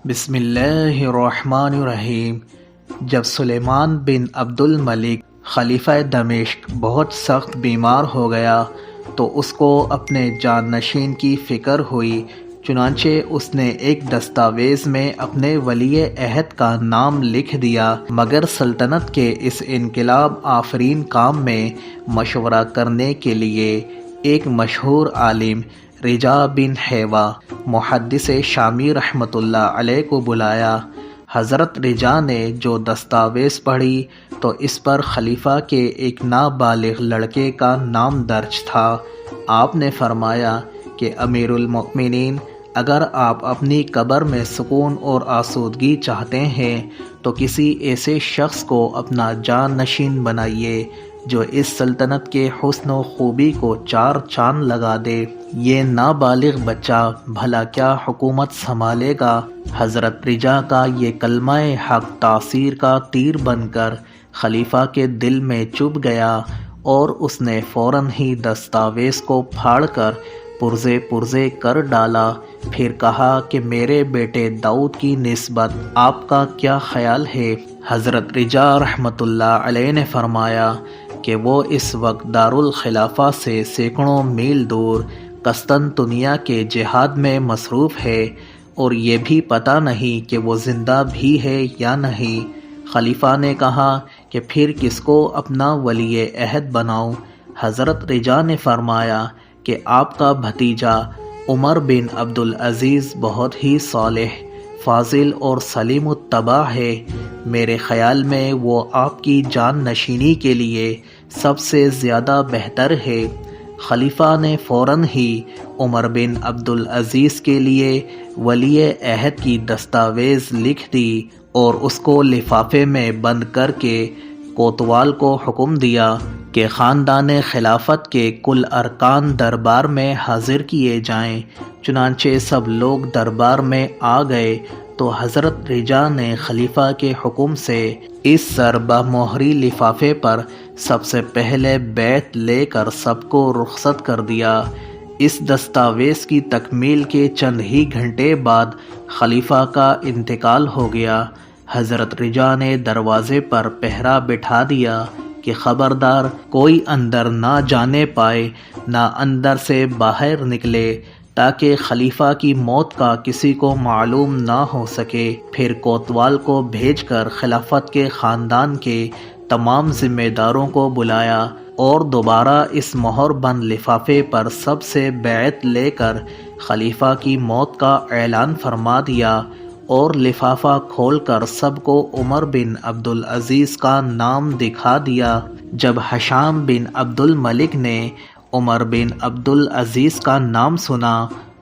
بسم اللہ الرحمن الرحیم۔ جب سلیمان بن عبد الملک خلیفہ دمشق بہت سخت بیمار ہو گیا تو اس کو اپنے جانشین کی فکر ہوئی، چنانچہ اس نے ایک دستاویز میں اپنے ولی عہد کا نام لکھ دیا، مگر سلطنت کے اس انقلاب آفرین کام میں مشورہ کرنے کے لیے ایک مشہور عالم رجا بن حیوہ محدث شامی رحمۃ اللہ علیہ کو بلایا۔ حضرت رجا نے جو دستاویز پڑھی تو اس پر خلیفہ کے ایک نابالغ لڑکے کا نام درج تھا۔ آپ نے فرمایا کہ امیر المؤمنین، اگر آپ اپنی قبر میں سکون اور آسودگی چاہتے ہیں تو کسی ایسے شخص کو اپنا جان نشین بنائیے جو اس سلطنت کے حسن و خوبی کو چار چاند لگا دے۔ یہ نابالغ بچہ بھلا کیا حکومت سنبھالے گا؟ حضرت رجا کا یہ کلمہ حق تاثیر کا تیر بن کر خلیفہ کے دل میں چبھ گیا اور اس نے فوراً ہی دستاویز کو پھاڑ کر پرزے پرزے کر ڈالا، پھر کہا کہ میرے بیٹے داؤد کی نسبت آپ کا کیا خیال ہے؟ حضرت رجا رحمۃ اللہ علیہ نے فرمایا کہ وہ اس وقت دارالخلافہ سے سینکڑوں میل دور قسطنطنیہ کے جہاد میں مصروف ہے اور یہ بھی پتہ نہیں کہ وہ زندہ بھی ہے یا نہیں۔ خلیفہ نے کہا کہ پھر کس کو اپنا ولی عہد بناؤں؟ حضرت رجا نے فرمایا کہ آپ کا بھتیجا عمر بن عبدالعزیز بہت ہی صالح، فاضل اور سلیم الطبع ہے، میرے خیال میں وہ آپ کی جان نشینی کے لیے سب سے زیادہ بہتر ہے۔ خلیفہ نے فوراً ہی عمر بن عبدالعزیز کے لیے ولی عہد کی دستاویز لکھ دی اور اس کو لفافے میں بند کر کے کوتوال کو حکم دیا کہ خاندان خلافت کے کل ارکان دربار میں حاضر کیے جائیں۔ چنانچہ سب لوگ دربار میں آ گئے تو حضرت رجا نے خلیفہ کے حکم سے اس سربہ مہری لفافے پر سب سے پہلے بیعت لے کر سب کو رخصت کر دیا۔ اس دستاویز کی تکمیل کے چند ہی گھنٹے بعد خلیفہ کا انتقال ہو گیا۔ حضرت رجا نے دروازے پر پہرا بٹھا دیا کہ خبردار کوئی اندر نہ جانے پائے، نہ اندر سے باہر نکلے، تاکہ خلیفہ کی موت کا کسی کو معلوم نہ ہو سکے۔ پھر کوتوال کو بھیج کر خلافت کے خاندان کے تمام ذمہ داروں کو بلایا اور دوبارہ اس مہر بند لفافے پر سب سے بیعت لے کر خلیفہ کی موت کا اعلان فرما دیا اور لفافہ کھول کر سب کو عمر بن عبدالعزیز کا نام دکھا دیا۔ جب ہشام بن عبد الملک نے عمر بن عبدالعزیز کا نام سنا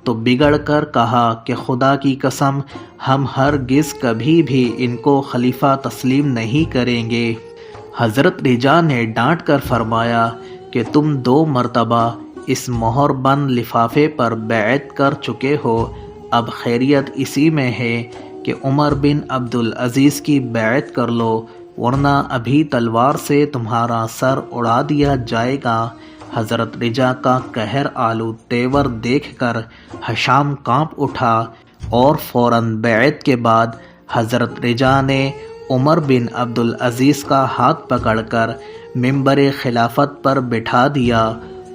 تو بگڑ کر کہا کہ خدا کی قسم، ہم ہرگز کبھی بھی ان کو خلیفہ تسلیم نہیں کریں گے۔ حضرت رجا نے ڈانٹ کر فرمایا کہ تم 2 مرتبہ اس مہر بند لفافے پر بیعت کر چکے ہو، اب خیریت اسی میں ہے کہ عمر بن عبدالعزیز کی بیعت کر لو، ورنہ ابھی تلوار سے تمہارا سر اڑا دیا جائے گا۔ حضرت رجا کا قہر آلود تیور دیکھ کر ہشام کانپ اٹھا اور فوراً بیعت کے بعد حضرت رجا نے عمر بن عبدالعزیز کا ہاتھ پکڑ کر منبر خلافت پر بٹھا دیا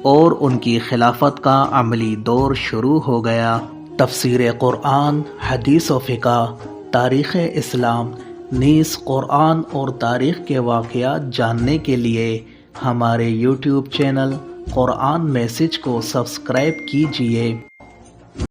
اور ان کی خلافت کا عملی دور شروع ہو گیا۔ تفسیر قرآن، حدیث و فقہ، تاریخ اسلام نیز قرآن اور تاریخ کے واقعات جاننے کے لیے ہمارے یوٹیوب چینل قرآن میسج کو سبسکرائب کیجیے۔